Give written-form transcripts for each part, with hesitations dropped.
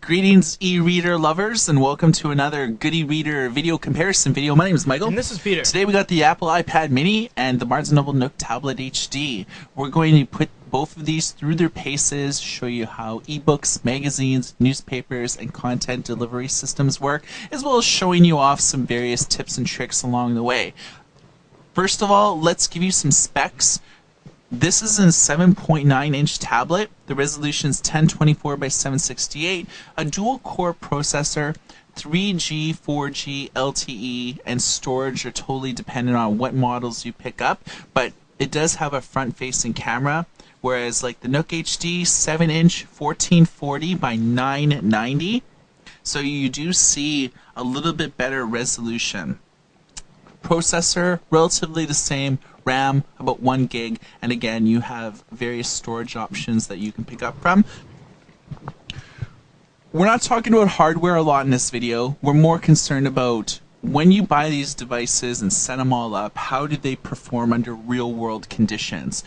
Greetings, e-reader lovers, and welcome to another good e-reader video comparison video. My name is Michael. And this is Peter. Today we got the Apple iPad mini and the Barnes & Noble Nook Tablet HD. We're going to put both of these through their paces, show you how ebooks, magazines, newspapers, and content delivery systems work, as well as showing you off some various tips and tricks along the way. First of all, let's give you some specs. This is a 7.9-inch tablet. The resolution is 1024 by 768, a dual-core processor, 3G, 4G, LTE, and storage are totally dependent on what models you pick up, but it does have a front-facing camera, whereas like the Nook HD, 7-inch, 1440 by 990, so you do see a little bit better resolution. Processor, relatively the same, RAM, about 1 gig, and again, you have various storage options that you can pick up from. We're not talking about hardware a lot in this video. We're more concerned about when you buy these devices and set them all up, how do they perform under real-world conditions?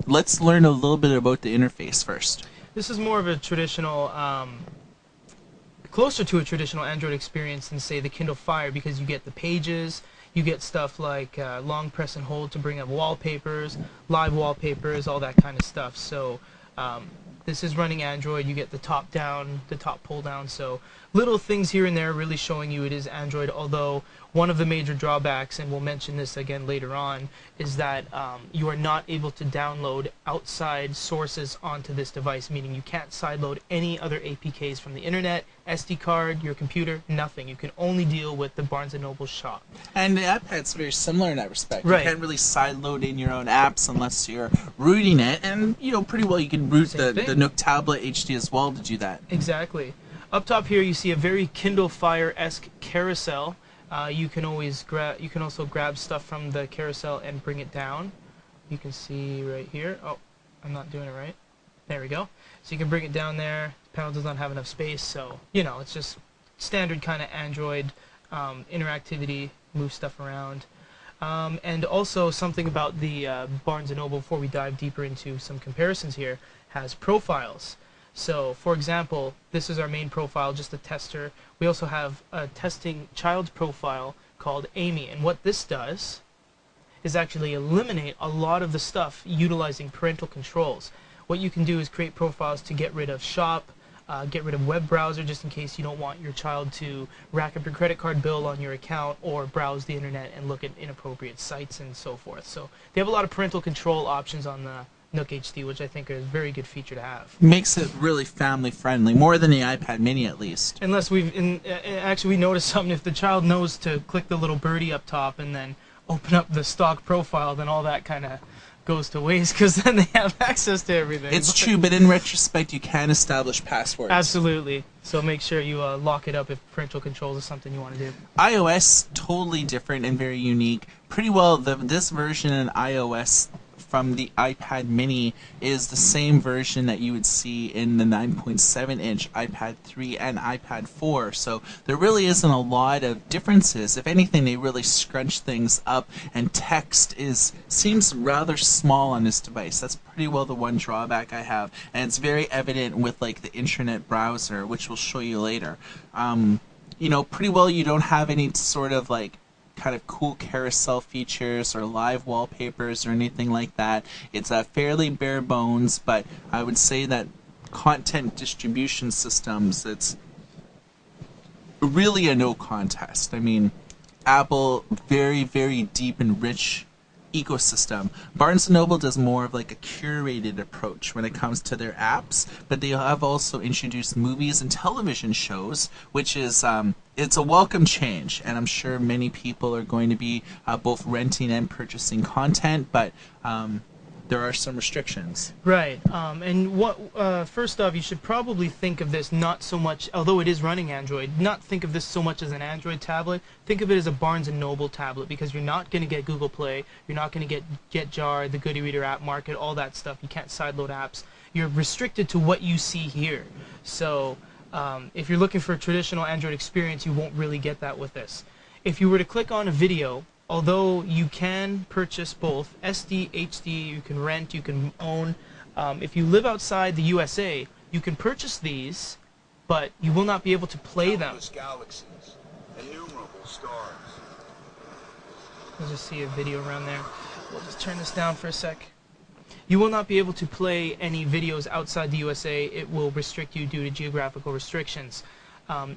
Let's learn a little bit about the interface first. This is more of a traditional, closer to a traditional Android experience than, say, the Kindle Fire, because you get the pages. You get stuff like long press and hold to bring up wallpapers, live wallpapers, all that kind of stuff. So this is running Android. You get the top down, the top pull down. So little things here and there really showing you it is Android, although one of the major drawbacks, and we'll mention this again later on, is that you are not able to download outside sources onto this device, meaning you can't sideload any other APKs from the internet, SD card, your computer, nothing. You can only deal with the Barnes & Noble shop. And the iPad's very similar in that respect. Right. You can't really sideload in your own apps unless you're rooting it, and you know pretty well you can root the Nook Tablet HD as well to do that. Exactly. Up top here you see a very Kindle Fire-esque carousel. You can also grab stuff from the carousel and bring it down. You can see right here. Oh, I'm not doing it right. There we go. So you can bring it down there. The panel does not have enough space, so you know it's just standard kind of Android interactivity. Move stuff around. And also something about the Barnes & Noble, before we dive deeper into some comparisons here, has profiles. So, for example, this is our main profile, just a tester. We also have a testing child profile called Amy, and what this does is actually eliminate a lot of the stuff utilizing parental controls. What you can do is create profiles to get rid of shop, get rid of web browser, just in case you don't want your child to rack up your credit card bill on your account or browse the internet and look at inappropriate sites and so forth. So they have a lot of parental control options on the Nook HD, which I think is a very good feature to have. Makes it really family friendly, more than the iPad mini at least. Unless actually we noticed something, if the child knows to click the little birdie up top and then open up the stock profile, then all that kind of goes to waste, because then they have access to everything. It's true, but in retrospect you can establish passwords. Absolutely. So make sure you lock it up if parental controls is something you want to do. iOS, totally different and very unique. Pretty well, this version in iOS from the iPad mini is the same version that you would see in the 9.7-inch iPad 3 and iPad 4, so there really isn't a lot of differences. If anything, they really scrunch things up, and text seems rather small on this device. That's pretty well the one drawback I have, and it's very evident with like the internet browser, which we'll show you later. You know, pretty well you don't have any sort of like kind of cool carousel features or live wallpapers or anything like that. It's fairly bare bones, but I would say that content distribution systems, it's really a no contest. I mean, Apple, very, very deep and rich ecosystem. Barnes & Noble does more of like a curated approach when it comes to their apps, but they have also introduced movies and television shows, which is it's a welcome change, and I'm sure many people are going to be both renting and purchasing content, but there are some restrictions. Right. And first off, you should probably think of this not so much, although it is running Android, not think of this so much as an Android tablet. Think of it as a Barnes & Noble tablet, because you're not going to get Google Play, you're not going to get Jar, the Good e-reader app market, all that stuff. You can't sideload apps. You're restricted to what you see here. So if you're looking for a traditional Android experience, you won't really get that with this. If you were to click on a video, although you can purchase both SD, HD, you can rent, you can own. If you live outside the USA, you can purchase these but you will not be able to play them. Countless galaxies, innumerable stars. Let's just see a video around there. We'll just turn this down for a sec. You will not be able to play any videos outside the USA. It will restrict you due to geographical restrictions.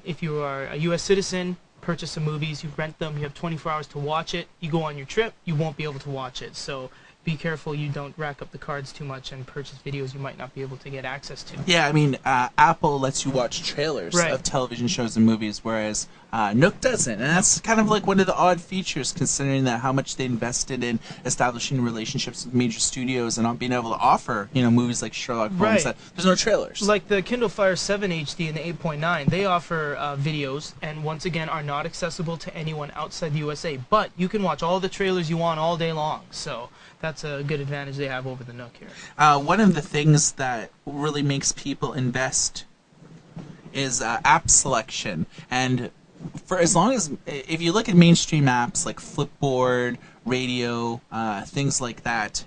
If you are a US citizen, purchase some movies, you rent them, you have 24 hours to watch it, you go on your trip, you won't be able to watch it. So be careful you don't rack up the cards too much and purchase videos you might not be able to get access to. Yeah, I mean, Apple lets you watch trailers of television shows and movies, whereas Nook doesn't. And that's kind of like one of the odd features, considering that how much they invested in establishing relationships with major studios and not being able to offer, movies like Sherlock Holmes. That there's no trailers. Like the Kindle Fire 7 HD and the 8.9, they offer videos, and once again are not accessible to anyone outside the USA. But you can watch all the trailers you want all day long. So that's a good advantage they have over the Nook here. One of the things that really makes people invest is app selection. And for as long as, if you look at mainstream apps like Flipboard, Radio, things like that,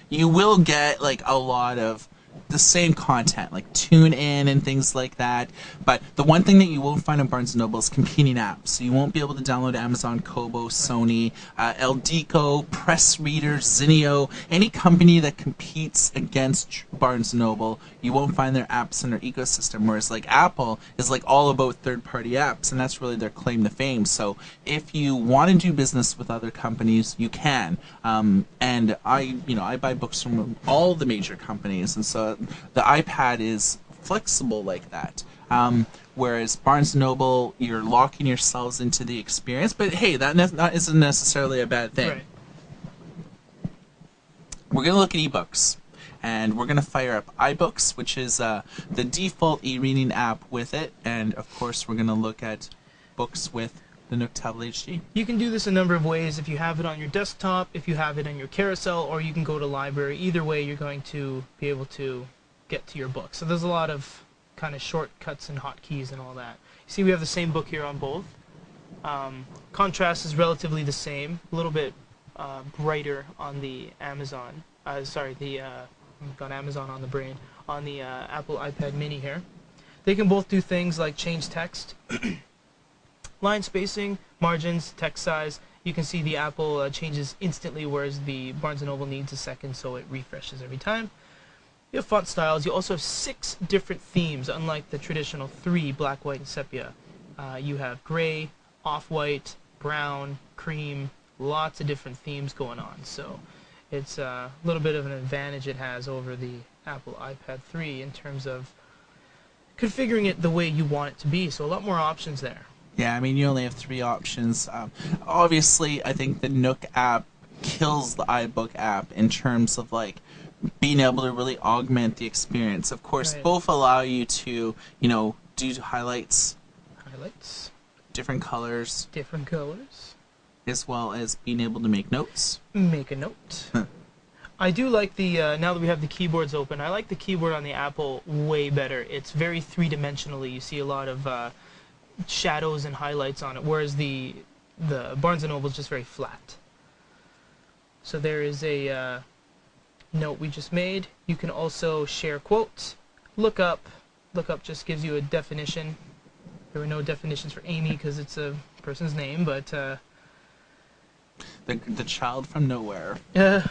you will get like a lot of the same content, like TuneIn and things like that. But the one thing that you won't find on Barnes & Noble is competing apps. So you won't be able to download Amazon, Kobo, Sony, Eldeco, Press Reader, Zinio, any company that competes against Barnes & Noble. You won't find their apps in their ecosystem, whereas like Apple is like all about third-party apps, and that's really their claim to fame. So if you want to do business with other companies, you can. And I buy books from all the major companies, and so the iPad is flexible like that. Whereas Barnes & Noble, you're locking yourselves into the experience, but hey, that isn't necessarily a bad thing. Right. We're going to look at ebooks, and we're going to fire up iBooks, which is the default e-reading app with it, and of course we're going to look at books with the Nook Tablet HD. You can do this a number of ways. If you have it on your desktop, if you have it on your carousel, or you can go to library. Either way, you're going to be able to get to your book. So there's a lot of kind of shortcuts and hotkeys and all that. You see we have the same book here on both. Contrast is relatively the same, a little bit brighter on the Amazon. Got Amazon on the brain. On the Apple iPad mini here. They can both do things like change text, line spacing, margins, text size. You can see the Apple changes instantly, whereas the Barnes & Noble needs a second, so it refreshes every time. You have font styles. You also have 6 different themes, unlike the traditional 3, black, white, and sepia. You have gray, off-white, brown, cream, lots of different themes going on. So it's a little bit of an advantage it has over the Apple iPad 3 in terms of configuring it the way you want it to be. So a lot more options there. Yeah, I mean, you only have 3 options. Obviously, I think the Nook app kills the iBook app in terms of like being able to really augment the experience. Of course, both allow you to, do highlights, different colors, as well as being able to make notes. Make a note. I do like the, now that we have the keyboards open, I like the keyboard on the Apple way better. It's very three-dimensionally. You see a lot of shadows and highlights on it, whereas the Barnes & Noble is just very flat. So there is a note we just made. You can also share quotes. Look up just gives you a definition. There were no definitions for Amy because it's a person's name, but the child from nowhere. You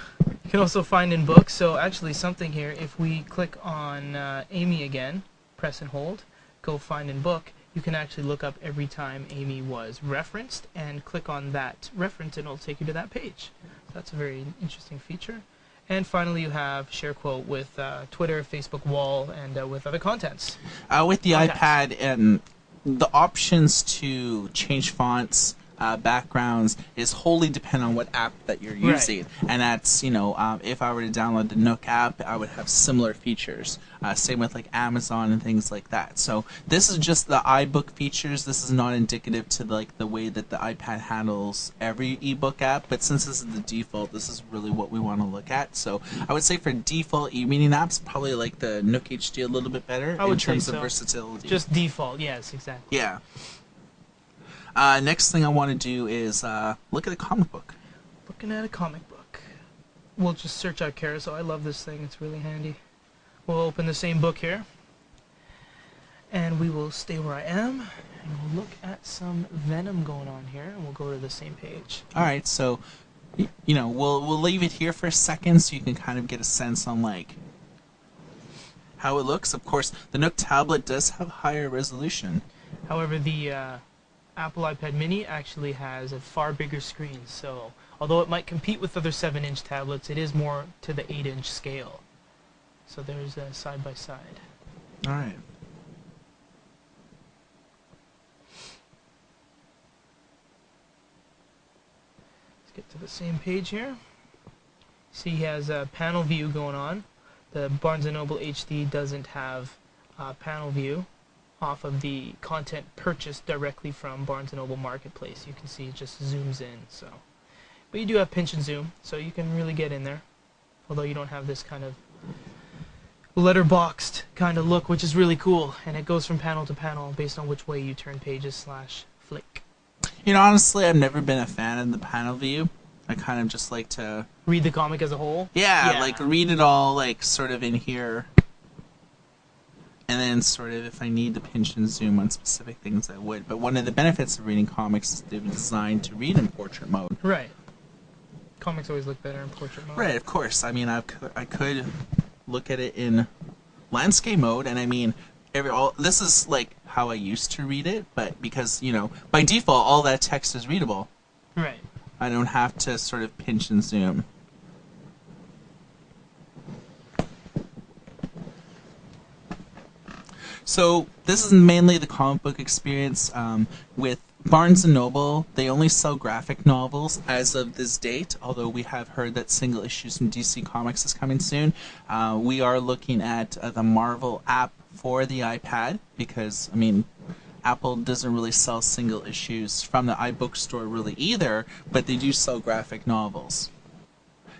can also find in books. So actually something here, if we click on Amy again, press and hold, go find in book, you can actually look up every time Amy was referenced and click on that reference and it'll take you to that page. So that's a very interesting feature. And finally you have share quote with Twitter, Facebook Wall, and with other contents. With the iPad, the options to change fonts, backgrounds is wholly dependent on what app that you're using. And that's, if I were to download the Nook app, I would have similar features. Same with like Amazon and things like that. So this is just the iBook features. This is not indicative to like the way that the iPad handles every ebook app, but since this is the default, this is really what we want to look at. So I would say for default e-reading apps, probably like the Nook HD a little bit better in terms of versatility. Just default, yes, exactly. Yeah. Next thing I want to do is look at a comic book. Looking at a comic book. We'll just search out Carousel. I love this thing. It's really handy. We'll open the same book here. And we will stay where I am, and we'll look at some Venom going on here, and we'll go to the same page. All right, so you know, we'll leave it here for a second so you can kind of get a sense on like how it looks. Of course, the Nook tablet does have higher resolution. However, the Apple iPad mini actually has a far bigger screen, so although it might compete with other 7-inch tablets, it is more to the 8-inch scale. So there's a side by side. All right. Let's get to the same page here. See, he has a panel view going on. The Barnes & Noble HD doesn't have panel view off of the content purchased directly from Barnes & Noble Marketplace. You can see it just zooms in. So, but you do have pinch and zoom, so you can really get in there. Although you don't have this kind of letterboxed kind of look, which is really cool, and it goes from panel to panel based on which way you turn pages / flick. You know, honestly, I've never been a fan of the panel view. I kind of just like to Read the comic as a whole. yeah, like read it all like sort of in here. And then sort of if I need to pinch and zoom on specific things I would. But one of the benefits of reading comics is they've been designed to read in portrait mode. Right. Comics always look better in portrait mode. Right, of course. I mean, I could look at it in landscape mode, and I mean, this is like how I used to read it, but because, you know, by default, all that text is readable. Right. I don't have to sort of pinch and zoom. So this is mainly the comic book experience with Barnes & Noble. They only sell graphic novels as of this date, although we have heard that single issues from DC Comics is coming soon. We are looking at the Marvel app for the iPad because, I mean, Apple doesn't really sell single issues from the iBookstore really either, but they do sell graphic novels.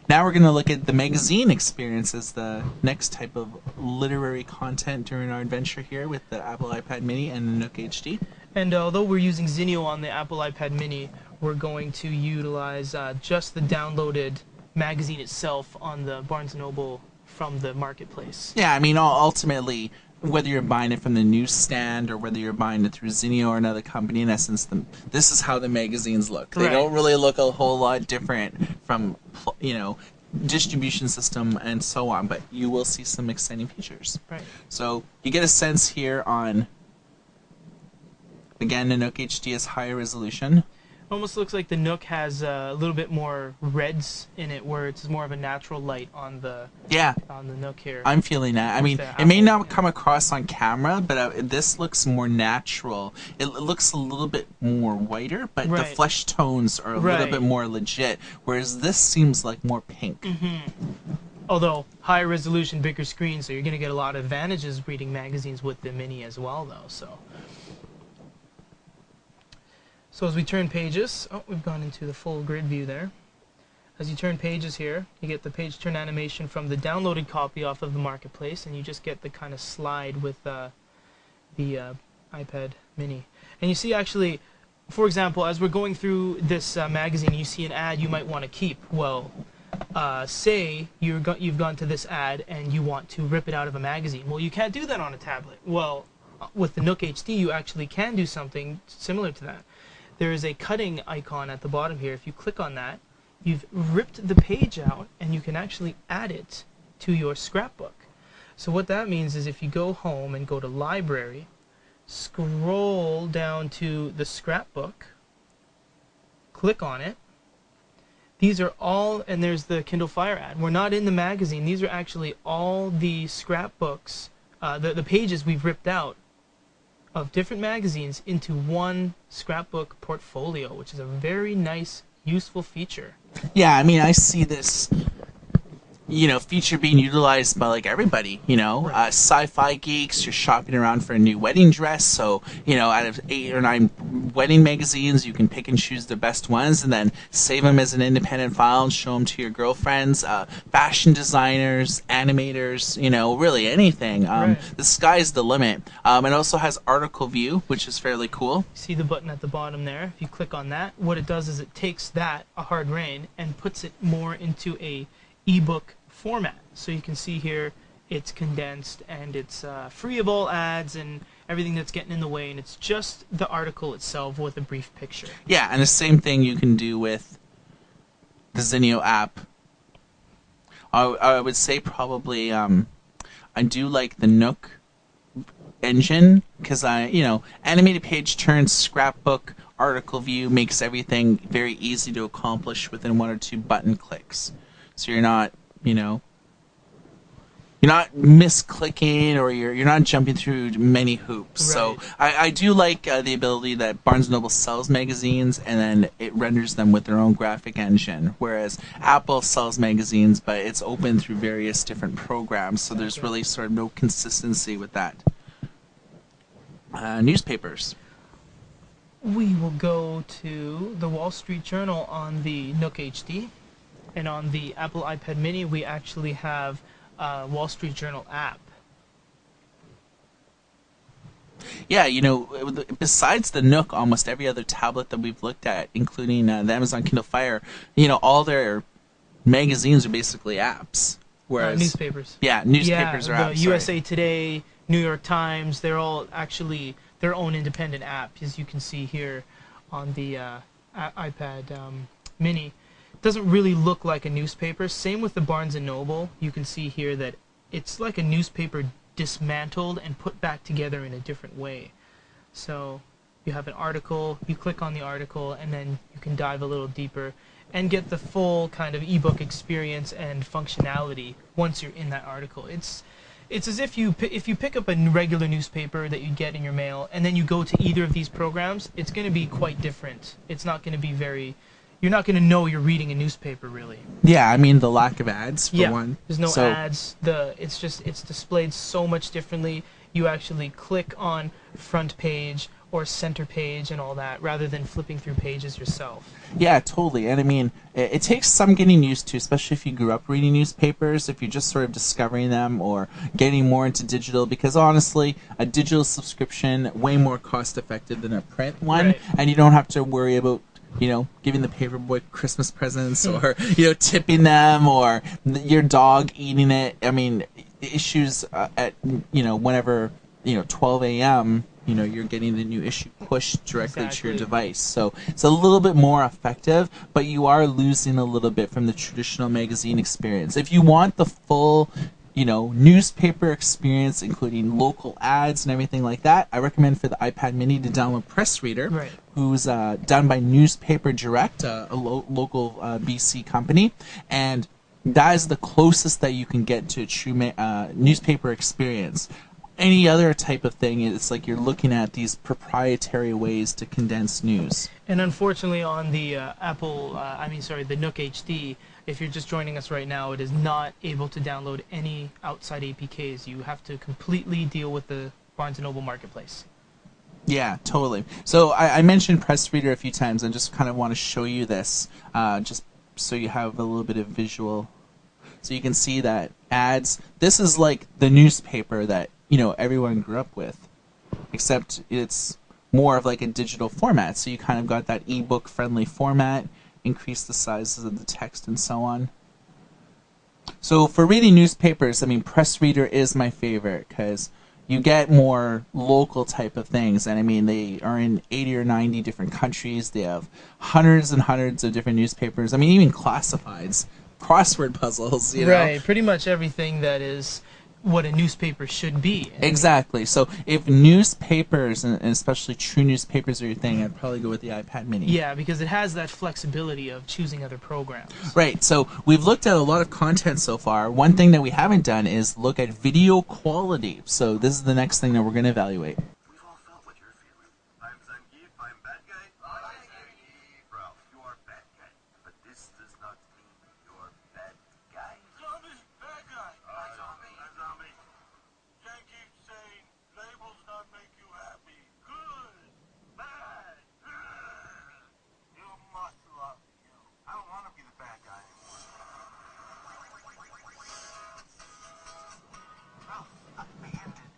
Now we're going to look at the magazine experience as the next type of literary content during our adventure here with the Apple iPad mini and the Nook HD. And although we're using Zinio on the Apple iPad mini, we're going to utilize just the downloaded magazine itself on the Barnes & Noble from the marketplace. Yeah, I mean, ultimately, whether you're buying it from the newsstand or whether you're buying it through Zinio or another company, in essence, this is how the magazines look. They don't really look a whole lot different from, you know, distribution system and so on, but you will see some exciting features. Right. So you get a sense here on, again, the Nook HD is higher resolution. Almost looks like the Nook has a little bit more reds in it, where it's more of a natural light on the Nook here. I'm feeling that. I mean, it may not come across on camera, but this looks more natural. It looks a little bit more whiter, but the flesh tones are a little bit more legit, whereas this seems like more pink. Although, higher resolution, bigger screen, so you're going to get a lot of advantages reading magazines with the Mini as well, though. So as we turn pages, we've gone into the full grid view there. As you turn pages here, you get the page turn animation from the downloaded copy off of the marketplace, and you just get the kind of slide with the iPad mini. And you see actually, for example, as we're going through this magazine, you see an ad you might want to keep. Well, say you've gone to this ad and you want to rip it out of a magazine. Well, you can't do that on a tablet. Well, with the Nook HD, you actually can do something similar to that. There is a cutting icon at the bottom here. If you click on that, you've ripped the page out and you can actually add it to your scrapbook. So what that means is if you go home and go to library, scroll down to the scrapbook, click on it. These are all, and there's the Kindle Fire ad. We're not in the magazine. These are actually all the scrapbooks, the pages we've ripped out of different magazines into one scrapbook portfolio, which is a very nice, useful feature. Yeah, I mean, I see this, you know, feature being utilized by like everybody, you know, sci-fi geeks. You're shopping around for a new wedding dress, so you know, out of 8 or 9 wedding magazines, you can pick and choose the best ones, and then save them as an independent file and show them to your girlfriends. Fashion designers, animators, you know, really anything. The sky's the limit. It also has article view, which is fairly cool. See the button at the bottom there? If you click on that, what it does is it takes that, a hard rain, and puts it more into a ebook format. So you can see here it's condensed and it's free of all ads and everything that's getting in the way, and it's just the article itself with a brief picture. Yeah, and the same thing you can do with the Zinio app. I would say probably I do like the Nook engine because animated page turn, scrapbook, article view makes everything very easy to accomplish within 1 or 2 button clicks. So you're not misclicking, or you're not jumping through many hoops. Right. So I do like the ability that Barnes & Noble sells magazines and then it renders them with their own graphic engine, whereas Apple sells magazines, but it's open through various different programs, so there's really sort of no consistency with that. Newspapers. We will go to the Wall Street Journal on the Nook HD, and on the Apple iPad Mini we actually have Wall Street Journal app. Yeah, besides the Nook, almost every other tablet that we've looked at, including the Amazon Kindle Fire, all their magazines are basically apps. Whereas Newspapers. Yeah, newspapers are apps. The USA Today, New York Times, they're all actually their own independent app, as you can see here on the iPad Mini. It doesn't really look like a newspaper. Same with the Barnes & Noble. You can see here that it's like a newspaper dismantled and put back together in a different way. So you have an article, you click on the article, and then you can dive a little deeper and get the full kind of ebook experience and functionality once you're in that article. It's as if you pick up a regular newspaper that you get in your mail and then you go to either of these programs, it's going to be quite different. It's not going to be you're not going to know you're reading a newspaper, really. Yeah, I mean the lack of ads for one. There's no ads. It's displayed so much differently. You actually click on front page or center page and all that, rather than flipping through pages yourself. Yeah, totally. And I mean, it takes some getting used to, especially if you grew up reading newspapers, if you're just sort of discovering them or getting more into digital, because honestly, a digital subscription way more cost effective than a print one, Right. and you don't have to worry about giving the paperboy Christmas presents or, tipping them or your dog eating it. I mean, issues at, whenever, 12 a.m., you're getting the new issue pushed directly to your device. So it's a little bit more effective, but you are losing a little bit from the traditional magazine experience. If you want the full, newspaper experience, including local ads and everything like that, I recommend for the iPad Mini to download Press Reader, Right. who's done by Newspaper Direct, a local BC company, and that is the closest that you can get to a true newspaper experience. Any other type of thing, it's like you're looking at these proprietary ways to condense news. And unfortunately on the the Nook HD, if you're just joining us right now, it is not able to download any outside APKs. You have to completely deal with the Barnes & Noble Marketplace. Yeah, totally. So I mentioned Press Reader a few times. I just kind of want to show you this, just so you have a little bit of visual. So you can see that ads, this is like the newspaper that everyone grew up with, except it's more of like a digital format. So you kind of got that ebook friendly format, increase the sizes of the text and so on. So for reading newspapers, I mean, Press Reader is my favorite because you get more local type of things. And I mean, they are in 80 or 90 different countries. They have hundreds and hundreds of different newspapers. I mean, even classifieds, crossword puzzles, Right, pretty much everything that is what a newspaper should be. Exactly. So if newspapers, and especially true newspapers, are your thing, I'd probably go with the iPad Mini. Yeah, because it has that flexibility of choosing other programs. Right. So we've looked at a lot of content so far. One thing that we haven't done is look at video quality. So this is the next thing that we're going to evaluate. We've all felt what you're feeling. I'm Zangief, I'm bad guy. I'm Zangief. Ralph, you are bad guy. But this does not mean you're bad guy. Zombie, bad guy. Zombie. I'm zombie. Zangief saying labels not make you happy. Good. Bad. You must love you. I don't want to be the bad guy anymore. Ralph, abandon.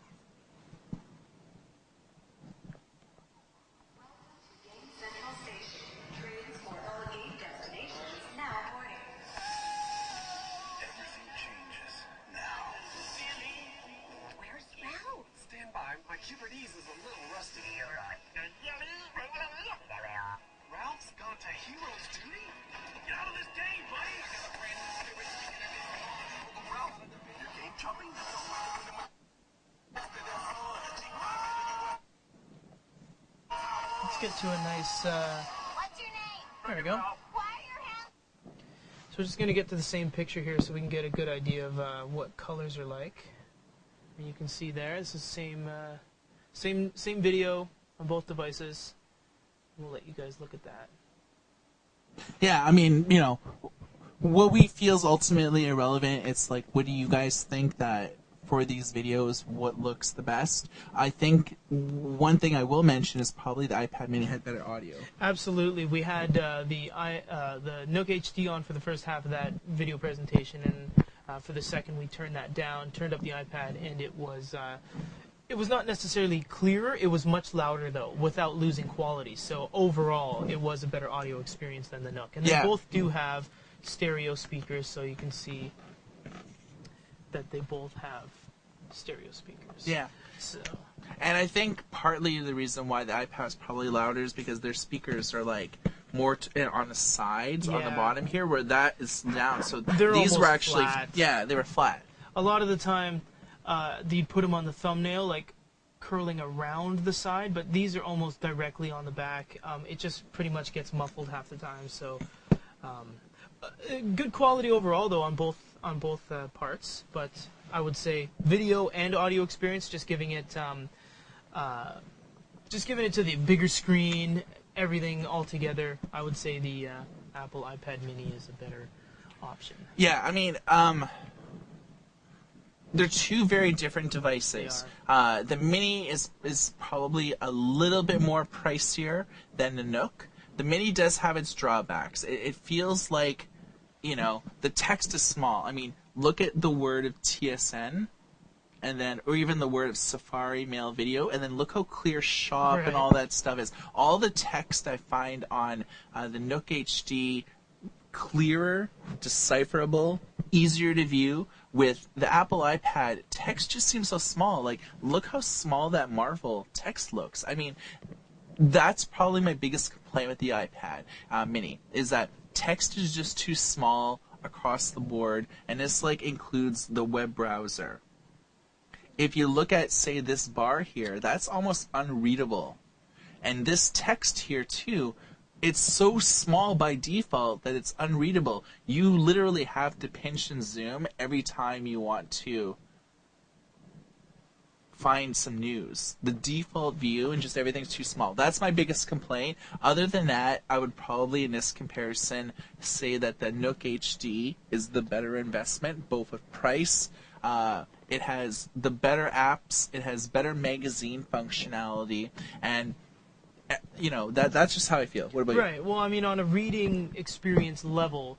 my keyboardese is a little rusty. Ralph's gone to hero's duty? Get out of this game, buddy! Ralph, you're game chopping? Let's get to a nice, What's your name? there we go. Why are your hands? So we're just going to get to the same picture here so we can get a good idea of what colors are like. And you can see there, this is the same video on both devices. We'll let you guys look at that. Yeah, I mean, you know, what we feel is ultimately irrelevant. It's like, what do you guys think that for these videos, what looks the best? I think one thing I will mention is probably the iPad mini had better audio. Absolutely. We had the Nook HD on for the first half of that video presentation, and for the second we turned that down, turned up the iPad, and it was not necessarily clearer. It was much louder, though, without losing quality. So overall, it was a better audio experience than the Nook. And they both do have stereo speakers, so you can see that they both have stereo speakers. Yeah. So. And I think partly the reason why the iPad is probably louder is because their speakers are like more on the sides, on the bottom here, where that is down. So these were actually flat. Yeah, they were flat. A lot of the time, you'd put them on the thumbnail, like curling around the side, but these are almost directly on the back. It just pretty much gets muffled half the time. So, good quality overall, though, on both parts. But I would say video and audio experience, just giving it to the bigger screen, everything all together. I would say the Apple iPad Mini is a better option. Yeah, I mean, they're two very different devices. The Mini is probably a little bit more pricier than the Nook. The Mini does have its drawbacks. It feels like, you know, the text is small. I mean, look at the word of TSN, and then, or even the word of Safari Mail Video, and then look how clear Shop and all that stuff is. All the text I find on the Nook HD, clearer, decipherable, easier to view. With the Apple iPad, text just seems so small. Like, look how small that Marvel text looks. I mean, that's probably my biggest complaint with the iPad Mini, is that text is just too small across the board, and this like includes the web browser. If you look at, say, this bar here, that's almost unreadable. And this text here too, it's so small by default that it's unreadable. You literally have to pinch and zoom every time you want to find some news. The default view and just everything's too small. That's my biggest complaint. Other than that, I would probably, in this comparison, say that the Nook HD is the better investment, both with price. It has the better apps. It has better magazine functionality, and you know, that's just how I feel. What about you? Right. Well, I mean, on a reading experience level,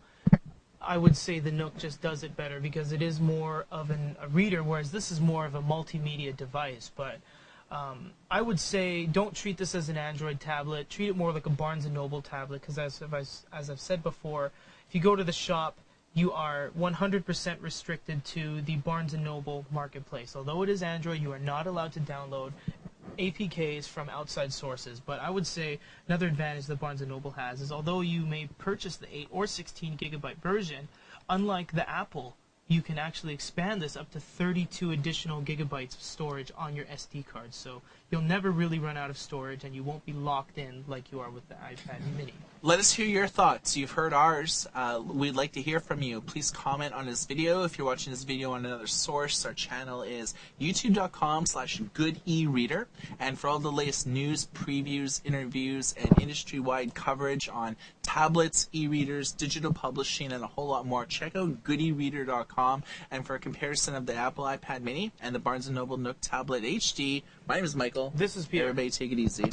I would say the Nook just does it better because it is more of a reader, whereas this is more of a multimedia device. But I would say don't treat this as an Android tablet. Treat it more like a Barnes & Noble tablet because, as I've said before, if you go to the shop, you are 100% restricted to the Barnes & Noble marketplace. Although it is Android, you are not allowed to download APKs from outside sources. But I would say another advantage that Barnes & Noble has is, although you may purchase the 8 or 16 gigabyte version, unlike the Apple, you can actually expand this up to 32 additional gigabytes of storage on your SD card. So you'll never really run out of storage, and you won't be locked in like you are with the iPad Mini. Let us hear your thoughts. You've heard ours. We'd like to hear from you. Please comment on this video. If you're watching this video on another source, our channel is youtube.com/goodereader. And for all the latest news, previews, interviews, and industry-wide coverage on tablets, e-readers, digital publishing, and a whole lot more, check out goodereader.com. And for a comparison of the Apple iPad Mini and the Barnes & Noble Nook Tablet HD, my name is Michael. This is Pierre. Everybody take it easy.